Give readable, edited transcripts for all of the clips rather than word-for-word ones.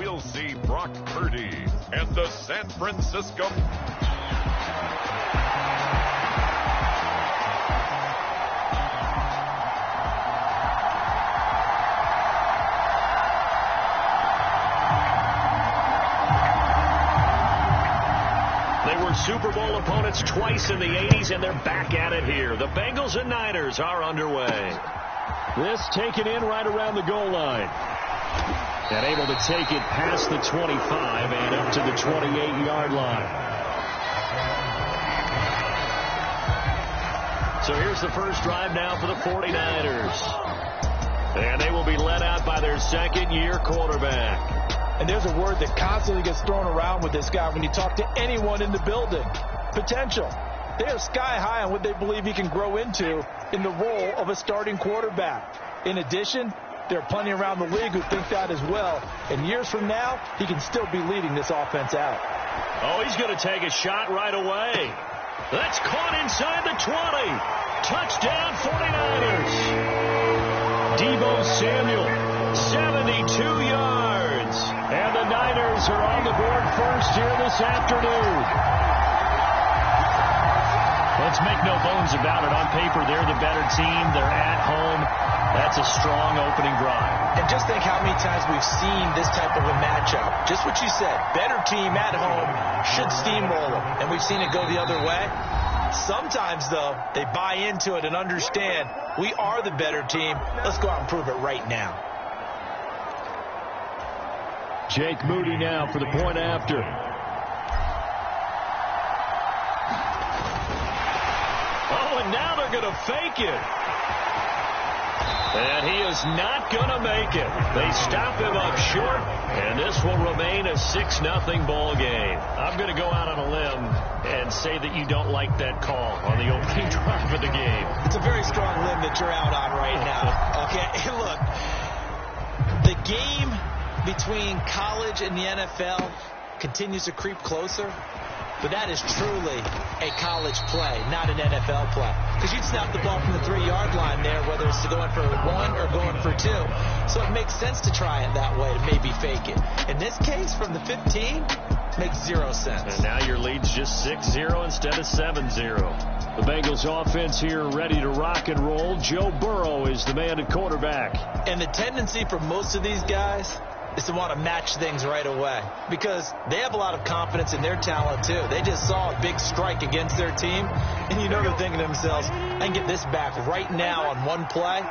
we'll see Brock Purdy and the San Francisco. Super Bowl opponents twice in the 80s, and they're back at it here. The Bengals and Niners are underway. This taken in right around the goal line. And able to take it past the 25 and up to the 28-yard line. So here's the first drive now for the 49ers. And they will be led out by their second-year quarterback. And there's a word that constantly gets thrown around with this guy when you talk to anyone in the building. Potential. They are sky high on what they believe he can grow into in the role of a starting quarterback. In addition, there are plenty around the league who think that as well. And years from now, he can still be leading this offense out. Oh, he's going to take a shot right away. That's caught inside the 20. Touchdown 49ers. Deebo Samuel, 72 yards. And the Niners are on the board first here this afternoon. Let's make no bones about it. On paper, they're the better team. They're at home. That's a strong opening drive. And just think how many times we've seen this type of a matchup. Just what you said. Better team at home should steamroll them. And we've seen it go the other way. Sometimes, though, they buy into it and understand we are the better team. Let's go out and prove it right now. Jake Moody now for the point after. Oh, and now they're going to fake it. And he is not going to make it. They stop him up short, and this will remain a 6-0 ball game. I'm going to go out on a limb and say that you don't like that call on the opening drive of the game. It's a very strong limb that you're out on right now. Okay, look, the game between college and the NFL continues to creep closer, but that is truly a college play, not an NFL play. Because you'd snap the ball from the 3-yard line there, whether it's going for 1 or going for 2. So it makes sense to try it that way to maybe fake it. In this case, from the 15, makes 0 sense. And now your lead's just 6-0 instead of 7-0. The Bengals offense here ready to rock and roll. Joe Burrow is the man at quarterback. And the tendency for most of these guys is to want to match things right away because they have a lot of confidence in their talent too. They just saw a big strike against their team, and you know they're thinking to themselves, I can get this back right now on one play.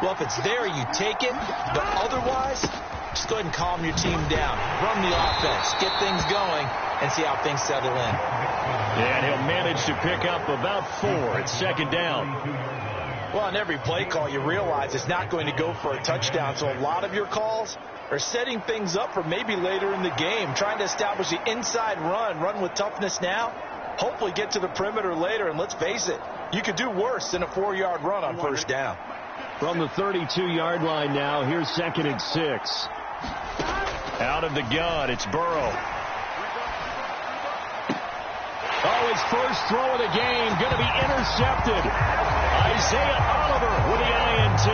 Well, if it's there, you take it, but otherwise, just go ahead and calm your team down. Run the offense, get things going, and see how things settle in. And he'll manage to pick up about 4. It's second down. Well, on every play call, you realize it's not going to go for a touchdown, so a lot of your calls are setting things up for maybe later in the game, trying to establish the inside run with toughness now, hopefully get to the perimeter later, and let's face it, you could do worse than a 4-yard run on first down. From the 32-yard line now, here's 2nd and 6. Out of the gun, it's Burrow. Oh, his first throw of the game, going to be intercepted. Isaiah Oliver with the INT.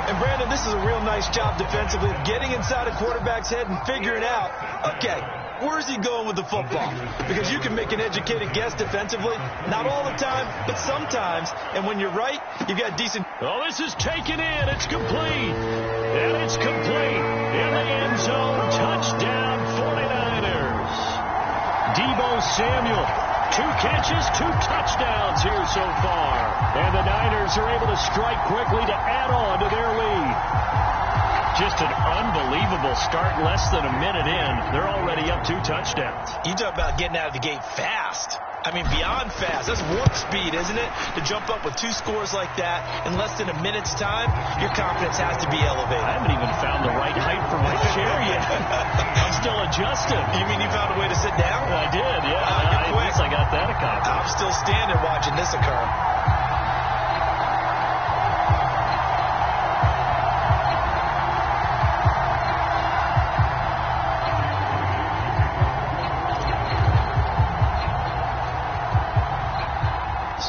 And Brandon, this is a real nice job defensively of getting inside a quarterback's head and figuring out, okay, where's he going with the football? Because you can make an educated guess defensively, not all the time, but sometimes. And when you're right, you've got decent. Oh, this is taken in. It's complete. And it's complete. In the end zone, touchdown 49ers. Deebo Samuel. 2 catches, 2 touchdowns here so far. And the Niners are able to strike quickly to add on to their lead. Just an unbelievable start, less than a minute in. They're already up 2 touchdowns. You talk about getting out of the gate fast. I mean, beyond fast. That's warp speed, isn't it? To jump up with 2 scores like that in less than a minute's time, your confidence has to be elevated. I haven't even found the right height for my chair yet. I'm still adjusting. You mean you found a way to sit down? I did, yeah. You're quick. I guess I got that accomplished. I'm still standing watching this occur.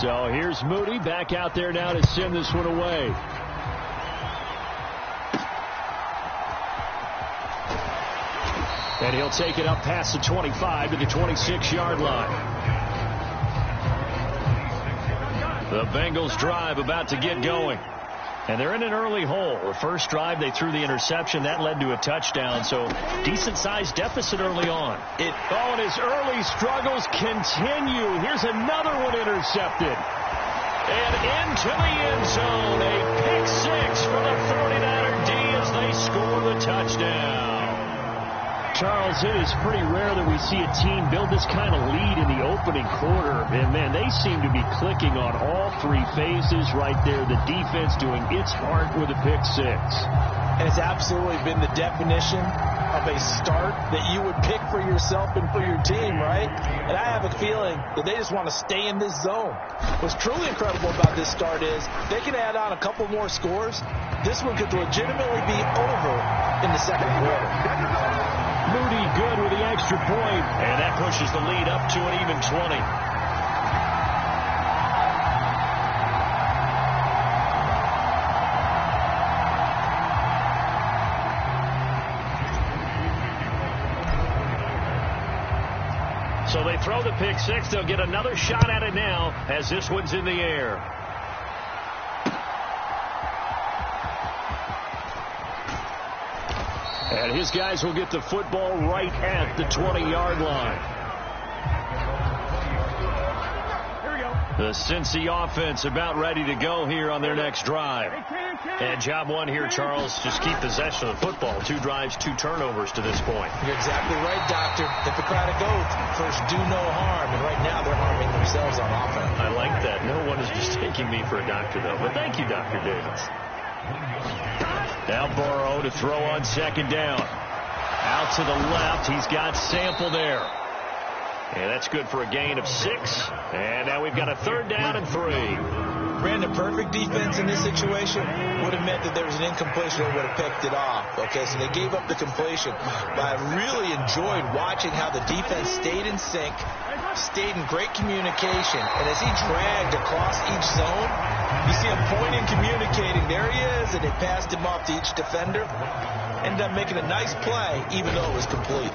So here's Moody back out there now to send this one away. And he'll take it up past the 25 to the 26-yard line. The Bengals drive about to get going. And they're in an early hole. The first drive, they threw the interception. That led to a touchdown, so decent-sized deficit early on. And his early struggles continue. Here's another one intercepted. And into the end zone, a pick six for the 49er D as they score the touchdown. Charles, it is pretty rare that we see a team build this kind of lead in the opening quarter. And, man, they seem to be clicking on all three phases right there. The defense doing its part with a pick six. And it's absolutely been the definition of a start that you would pick for yourself and for your team, right? And I have a feeling that they just want to stay in this zone. What's truly incredible about this start is they can add on a couple more scores. This one could legitimately be over in the second quarter. Moody good with the extra point, and that pushes the lead up to an even 20. So they throw the pick six. They'll get another shot at it now as this one's in the air. And his guys will get the football right at the 20-yard line. The Cincy offense about ready to go here on their next drive. And job one here, Charles, just keep possession of the football. 2 drives, 2 turnovers to this point. You're exactly right, Doctor. Hippocratic oath. First, do no harm. And right now, they're harming themselves on offense. I like that. No one is mistaking me for a doctor, though. But thank you, Dr. Davis. Now Burrow to throw on second down. Out to the left. He's got Sample there. And that's good for a gain of 6. And now we've got a 3rd down and 3. Brandon, perfect defense in this situation would have meant that there was an incompletion or would have picked it off. Okay, so they gave up the completion. But I really enjoyed watching how the defense stayed in sync, stayed in great communication. And as he dragged across each zone, you see him pointing, communicating. There he is, and they passed him off to each defender. Ended up making a nice play, even though it was complete.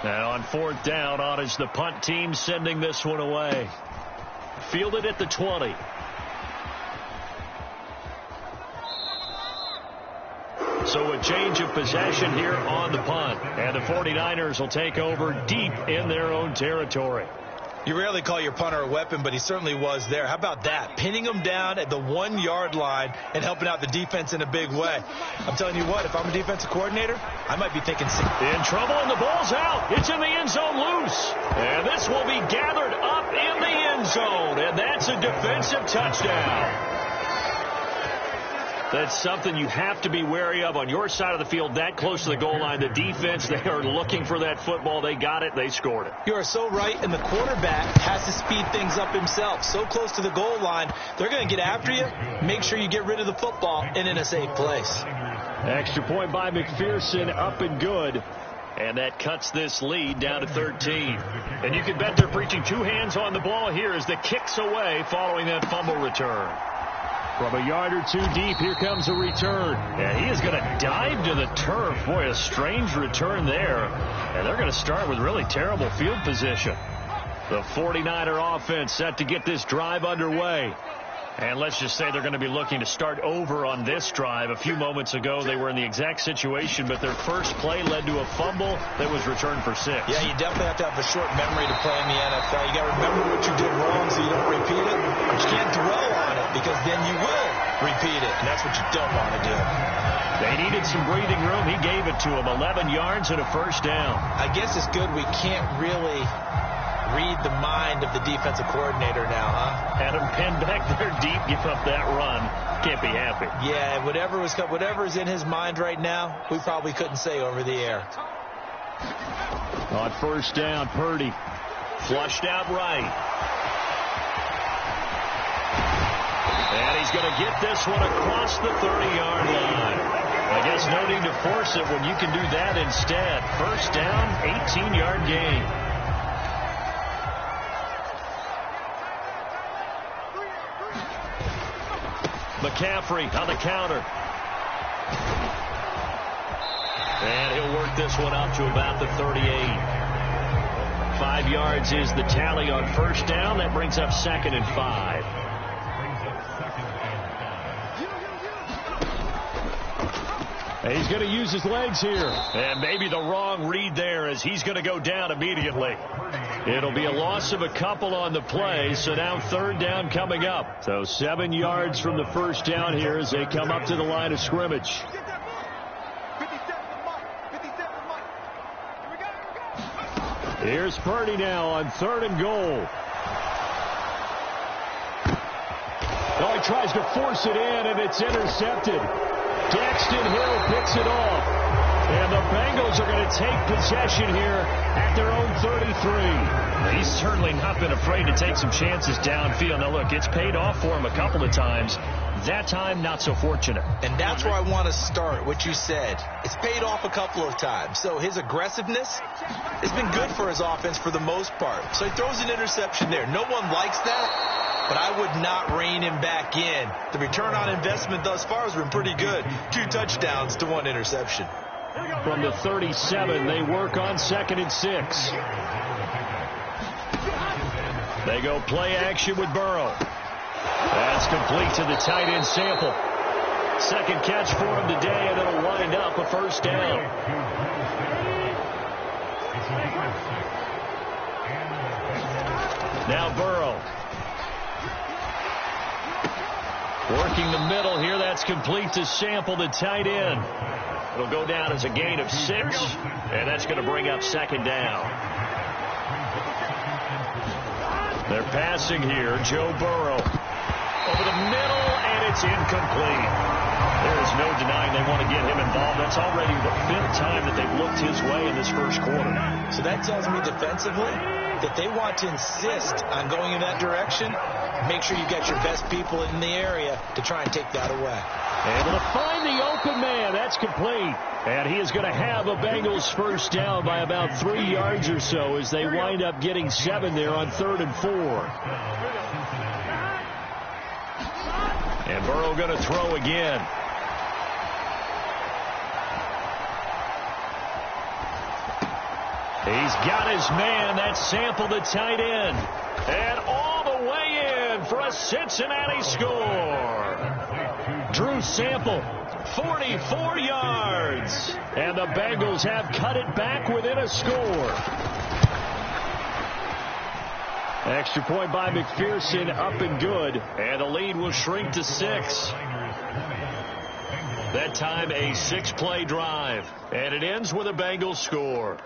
Now on 4th down, on is the punt team sending this one away. Fielded at the 20. So a change of possession here on the punt. And the 49ers will take over deep in their own territory. You rarely call your punter a weapon, but he certainly was there. How about that? Pinning him down at the 1-yard line and helping out the defense in a big way. I'm telling you what, if I'm a defensive coordinator, I might be thinking... In trouble, and the ball's out. It's in the end zone loose. And this will be gathered up in the end zone. And that's a defensive touchdown. That's something you have to be wary of on your side of the field, that close to the goal line. The defense, they are looking for that football. They got it. They scored it. You are so right, and the quarterback has to speed things up himself. So close to the goal line, they're going to get after you. Make sure you get rid of the football and in a safe place. Extra point by McPherson, up and good. And that cuts this lead down to 13. And you can bet they're preaching 2 hands on the ball here as the kick's away following that fumble return. From a yard or 2 deep, here comes a return. And he is going to dive to the turf. Boy, a strange return there. And they're going to start with really terrible field position. The 49er offense set to get this drive underway. And let's just say they're going to be looking to start over on this drive. A few moments ago, they were in the exact situation, but their first play led to a fumble that was returned for 6. Yeah, you definitely have to have a short memory to play in the NFL. You got to remember what you did wrong so you don't repeat it. But you can't dwell on it because then you will repeat it, and that's what you don't want to do. They needed some breathing room. He gave it to them. 11 yards and a first down. I guess it's good we can't really read the mind of the defensive coordinator now, huh? Had him pinned back there deep, give up that run. Can't be happy. Yeah, whatever's in his mind right now, we probably couldn't say over the air. On first down, Purdy flushed out right. And he's going to get this one across the 30-yard line. I guess no need to force it when you can do that instead. First down, 18-yard gain. McCaffrey on the counter. And he'll work this one up to about the 38. 5 yards is the tally on first down. That brings up 2nd and 5. He's going to use his legs here. And maybe the wrong read there as he's going to go down immediately. It'll be a loss of a couple on the play, so now 3rd down coming up. So 7 yards from the first down here as they come up to the line of scrimmage. Here's Purdy now on 3rd and goal. Oh, he tries to force it in, and it's intercepted. Daxton Hill picks it off. And the Bengals are going to take possession here at their own 33. He's certainly not been afraid to take some chances downfield. Now, look, it's paid off for him a couple of times. That time, not so fortunate. And that's where I want to start, what you said. It's paid off a couple of times. So his aggressiveness has been good for his offense for the most part. So he throws an interception there. No one likes that, but I would not rein him back in. The return on investment thus far has been pretty good. 2 touchdowns to 1 interception. From the 37, they work on 2nd and 6. They go play action with Burrow. That's complete to the tight end Sample. 2nd catch for him today, and it'll wind up a first down. Now Burrow. Working the middle here. That's complete to Sample, the tight end. It'll go down as a gain of 6, and that's going to bring up 2nd down. They're passing here. Joe Burrow over the middle, and it's incomplete. There is no denying they want to get him involved. That's already the 5th time that they've looked his way in this first quarter. So that tells me defensively that they want to insist on going in that direction. Make sure you get your best people in the area to try and take that away. Able to find the open man. That's complete. And he is going to have a Bengals first down by about 3 yards or so as they wind up getting 7 there on 3rd and 4. And Burrow going to throw again. He's got his man. That's Sample, the tight end. And all the way in for a Cincinnati score. Drew Sample, 44 yards. And the Bengals have cut it back within a score. Extra point by McPherson, up and good. And the lead will shrink to 6. That time a 6-play drive. And it ends with a Bengals score.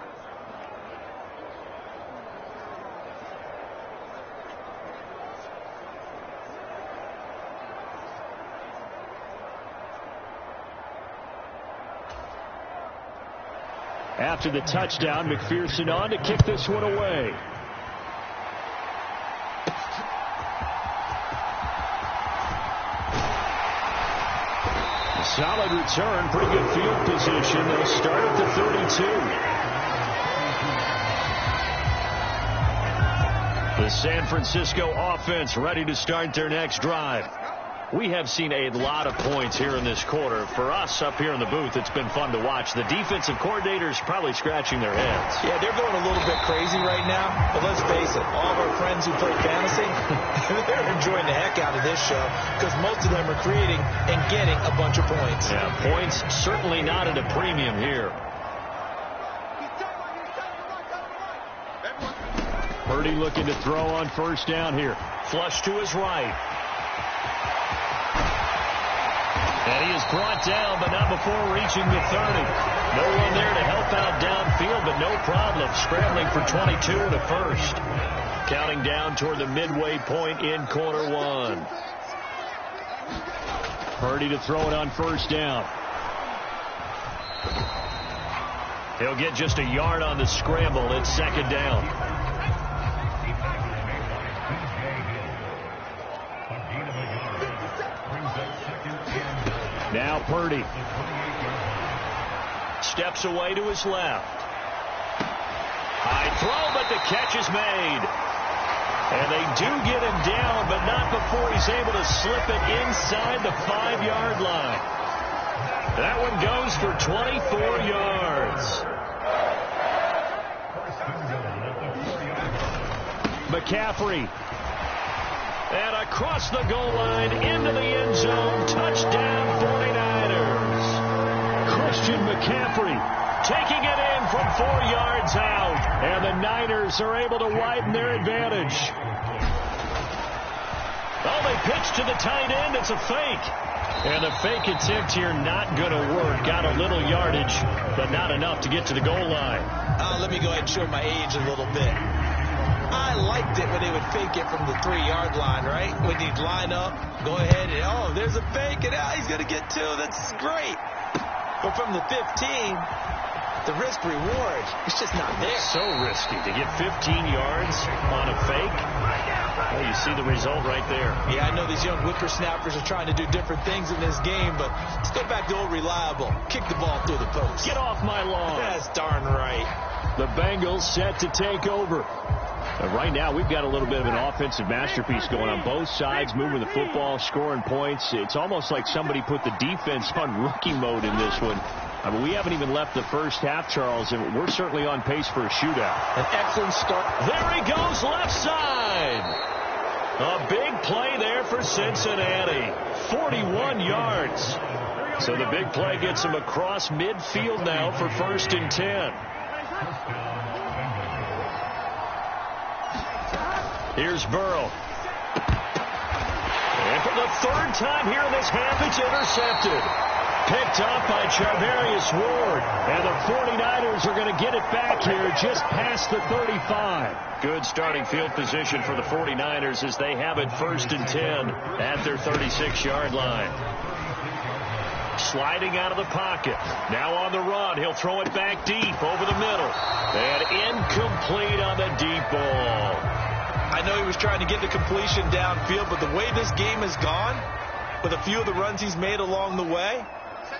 After the touchdown, McPherson on to kick this one away. Solid return, pretty good field position. They'll start at the 32. The San Francisco offense ready to start their next drive. We have seen a lot of points here in this quarter. For us up here in the booth, it's been fun to watch. The defensive coordinators probably scratching their heads. Yeah, they're going a little bit crazy right now. But let's face it, all of our friends who play fantasy, they're enjoying the heck out of this show because most of them are creating and getting a bunch of points. Yeah, points certainly not at a premium here. Purdy looking to throw on first down here. Flush to his right. And he is brought down, but not before reaching the 30. No one there to help out downfield, but no problem. Scrambling for 22 and a first. Counting down toward the midway point in quarter 1. Purdy to throw it on first down. He'll get just a yard on the scramble. It's 2nd down. Now Purdy steps away to his left. High throw, but the catch is made. And they do get him down, but not before he's able to slip it inside the 5-yard line. That one goes for 24 yards. McCaffrey. And across the goal line, into the end zone. Touchdown, 49ers. Christian McCaffrey taking it in from 4 yards out. And the Niners are able to widen their advantage. Oh, they pitch to the tight end. It's a fake. And the fake attempt here not going to work. Got a little yardage, but not enough to get to the goal line. Let me go ahead and show my age a little bit. I liked it when they would fake it from the 3-yard line, right? When you'd line up, go ahead and, oh, there's a fake, and he's going to get 2. That's great. But from the 15, the risk reward, it's just not there. So risky to get 15 yards on a fake. Well, you see the result right there. Yeah, I know these young whippersnappers are trying to do different things in this game, but let's go back to old reliable. Kick the ball through the post. Get off my lawn. That's darn right. The Bengals set to take over. Right now, we've got a little bit of an offensive masterpiece going on both sides, moving the football, scoring points. It's almost like somebody put the defense on rookie mode in this one. I mean, we haven't even left the first half, Charles, and we're certainly on pace for a shootout. An excellent start. There he goes, left side. A big play there for Cincinnati. 41 yards. So the big play gets him across midfield now for 1st and 10. Here's Burrow. And for the 3rd time here in this half, it's intercepted. Picked up by Charvarius Ward. And the 49ers are going to get it back here just past the 35. Good starting field position for the 49ers as they have it 1st and 10 at their 36-yard line. Sliding out of the pocket. Now on the run. He'll throw it back deep over the middle. And incomplete on the deep ball. I know he was trying to get the completion downfield, but the way this game has gone, with a few of the runs he's made along the way,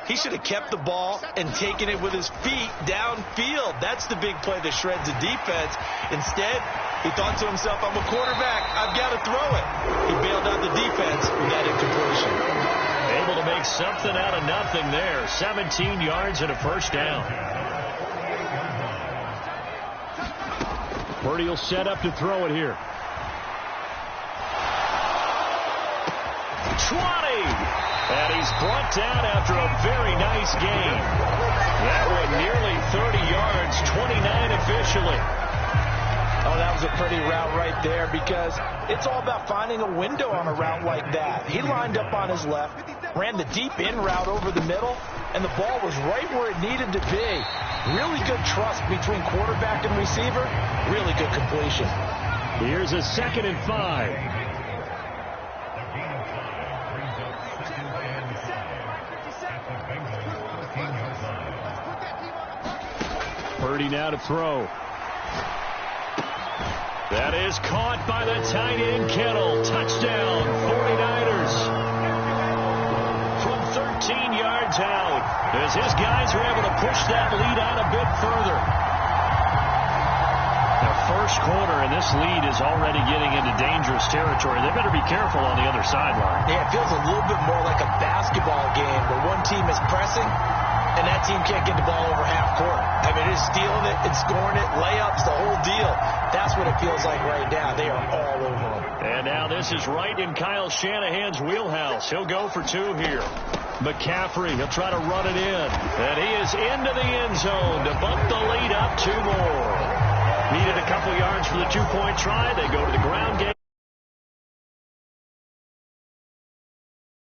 he should have kept the ball and taken it with his feet downfield. That's the big play that shreds the defense. Instead, he thought to himself, I'm a quarterback. I've got to throw it. He bailed out the defense with that incompletion. Able to make something out of nothing there. 17 yards and a 1st down. Purdy will set up to throw it here. 20. And he's brought down after a very nice gain. That one nearly 30 yards, 29 officially. Oh, that was a pretty route right there because it's all about finding a window on a route like that. He lined up on his left, ran the deep in route over the middle, and the ball was right where it needed to be. Really good trust between quarterback and receiver. Really good completion. Here's a 2nd and 5. Purdy now to throw. That is caught by the tight end, Kittle. Touchdown, 49ers. From 13 yards out, as his guys are able to push that lead out a bit further. The 1st quarter, and this lead is already getting into dangerous territory. They better be careful on the other sideline. Yeah, it feels a little bit more like a basketball game where one team is pressing and that team can't get the ball over half court. I mean, it's stealing it and scoring it, layups, the whole deal. That's what it feels like right now. They are all over them. And now this is right in Kyle Shanahan's wheelhouse. He'll go for 2 here. McCaffrey, he'll try to run it in. And he is into the end zone to bump the lead up 2 more. Needed a couple yards for the 2-point try. They go to the ground game.